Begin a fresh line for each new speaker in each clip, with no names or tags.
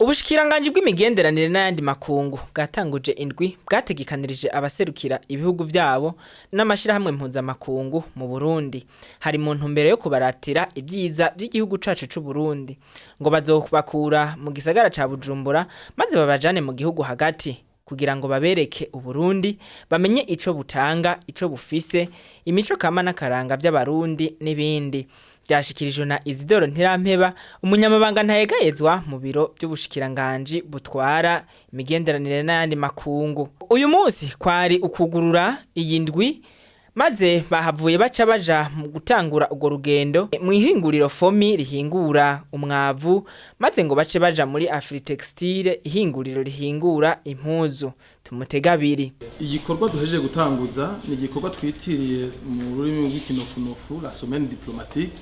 Ubushikiranganji bw'imigenderanire n'ayandi makungu bwatanguje indwi bwategekanirije abaserukira ibihugu vyabo n'amashirahamwe mpuzamakungu mu Burundi. Hari mu ntumbero yo kubaratira ibyiza by'igihugu cacu c'u Burundi ngo bazokubakura mu gisagara ca Bujumbura maze babajane mu gihugu hagati kugira ngo babereke Uburundi bamenye ico butanga, ico bufise, imico kama n'akaranga by'abarundi n'ibindi. Byashikirijwe na Isidore Ntirampeba, umunyamabanga ntayegayezwa mu biro by'ubushikiranganji butwara imigenderanire n'ayandi makungu. Uyu munsi kwari ukugurura iyi ndwi maze bahavuye baca baja mu gutangura ugo rugendo mu ihinguriro fomi rihingura umwavu, maze ngo bace baja muri Afritextile ihinguriro rihingura impuzu. Tumutega abiri.
Igikorwa duhejeje gutanguza ni igikorwa twitiriye mu rurimi rw'ikinofunofu la semaine diplomatique,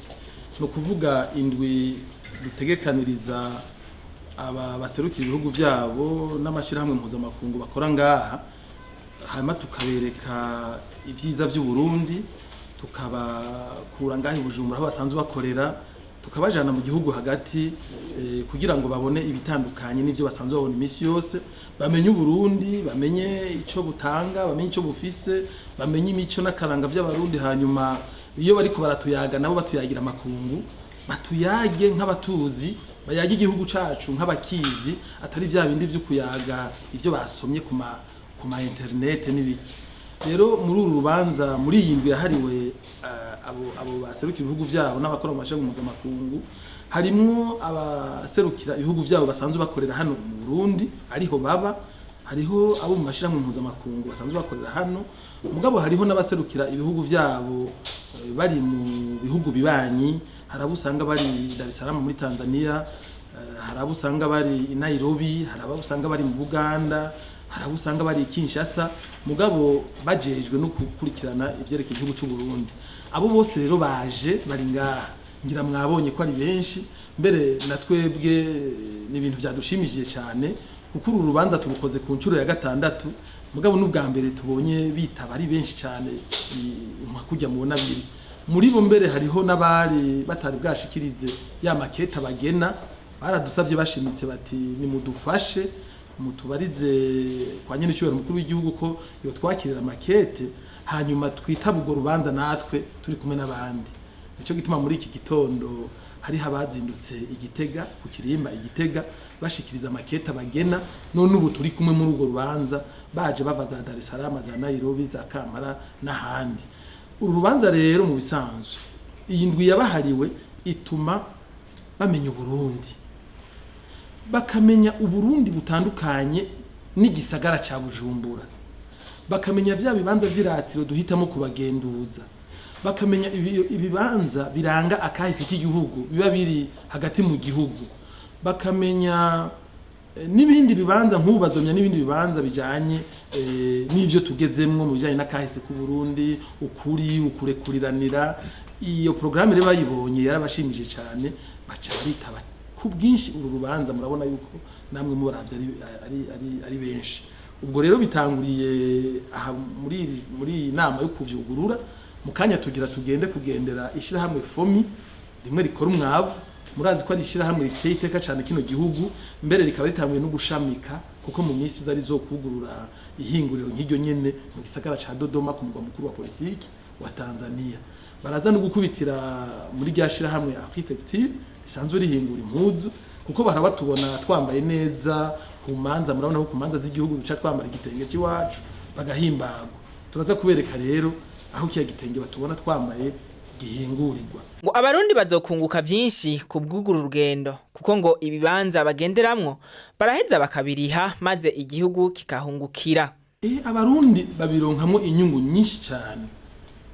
no kuvuga indwi dutegekaniriza abaserukira ibihugu vyabo n'amashirahamwe mpuzamakungu bakora ngaha, hanyuma tukabereka ibyiza by'u Burundi, tukabakura ngaha i Bujumbura aho basanzwe bakorera, tukabajana mu gihugu hagati kugira ngo babone ibitandukanye n'ivyo basanzwe babona imisi yose, bamenye u Burundi, bamenye ico butanga, bamenye ico bufise, bamenye imico n'akaranga by'abarundi, hanyuma iyo bariko baratuyaga nabo batuyagira makungu, batuyage nk'abatuzi, bayage igihugu cacu nk'abakizi, atari vya bindi vyo kuyaga ivyo basomye ku ma internet n'ibiki. Rero muri uru rubanza, muri iyi ndwi yahariwe abo baserukira ibihugu vyabo n'abakora mu mashirahamwe mpuzamakungu, harimwo abaserukira ibihugu vyabo basanzwe bakorera hano mu Burundi ariho baba, hariho abo mu mashirahamwe mpuzamakungu basanzwe bakorera hano, mugabo hariho n'abaserukira ibihugu vyabo bari mu bihugu bibanyi, harabo usanga bari Dar es Salaam muri Tanzania, harabo usanga bari i Nairobi, harabo usanga bari mu Buganda, harabo usanga bari Kinshasa, mugabo bajejwe no kukurikirana ivyerekeye igihugu cy'u Burundi. Abo bose rero baje bari ngaha, ngira mwabonye ko ari benshi, mbere na twebwe ni ibintu byadushimishije cyane kuko uru rubanza turukoze ku ncuro ya gatandatu, mugabo n'ubwa mbere tubonye bitaba ari benshi cyane kujya mubona biri. Muri bo mbere hariho n'abari batari bwashikirize ya maketa bagena, baradusavye bashimitse bati nimudufashe mutubarize kwa nyene cyubahiro mukuru w'igihugu ko yo twakirira makete, hanyuma twitaba ubwo rubanza natwe turi kumwe n'abandi. Nico gituma muri iki gitondo hari habazindutse Igitega ku Kirimba Igitega bashikiriza maketa bagena, none ubu turi kumwe muri urwo rubanza, baje bava za Dar es Salaam, za Nairobi, za Kampala n'ahandi. Uru rubanza rero mu bisanzwe iyi ndwi yabahariwe ituma bamenya Burundi, bakamenya Uburundi butandukanye n'igisagara ca Bujumbura, bakamenya vya bibanza vy'iratiro duhitamo kubagenduza, bakamenya ibibanza biranga akahise k'igihugu biba biri hagati mu gihugu, bakamenya n'ibindi bibanza nk'ubazomya n'ibindi bibanza bijanye n'ivyo tugezemwo mu bijanye n'akahise ku Burundi, ukuri ukurekuliranira. Iyo programme rero bayibonye yarabashimije cyane, baca bitaba ku bwinshi uru rubanza. Murabona yuko namwe mubaravye ari benshi. Ubwo rero bitanguriye aha muri inama yo kuvyugurura, mu kanya tugira tugende kugendera ishirahamwe fomi rimwe rikora umwavu. Murazi ko ari ishirahamwe riteye iteka cyane kino gihugu, mbere rikaba ritanguye no gushamika kuko mu minsi zari zo kugurura ihinguriro nk'iryo nyene mu gisagara ca Dodoma ku mugwa mukuru wa politiki wa Tanzania. Baraza no gukubitira muri rya shirahamwe Afritextile risanzwe rihingura impuzu, kuko barabatubona twambaye neza ku manza. Murabona ko ku manza z'igihugu duca twambara igitenge cy'iwacu bagahimbago. Turaza kubereka rero aho kiya gitenge batubona twambaye gihingurirwa.
Ngo abarundi bazokunguka byinshi ku bw'uguru rugendo, kuko ngo ibibanza bagenderamwo baraheza bakabiriha maze igihugu kikahungukira.
Abarundi babironkamo inyungu nyinshi cyane,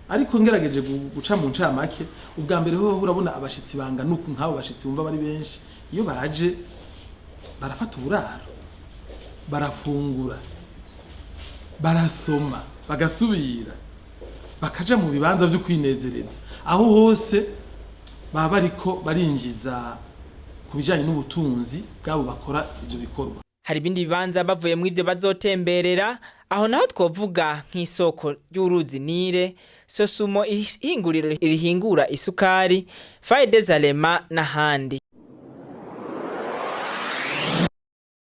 ariko ngerageje guca mu ncamake. Ubwa mbere ho urabona abashitsi banga nuko nk'abo bashitsi bumva bari benshi, iyo baje barafata uburaro, barafungura, barasoma, bagasubira, bakaja mu bibanza byo kwinezereza. Aho hose baba bariko barinjiza kubijanye n'ubutunzi bwabo bakora ivyo bikorwa.
Hari ibindi bibanza bavuye mu ivyo bazotemberera, aho naho twovuga nk'isoko ry'uruzi Nile, Sosumo ihinguriro rihingura isukari, Faide Zalema n'ahandi.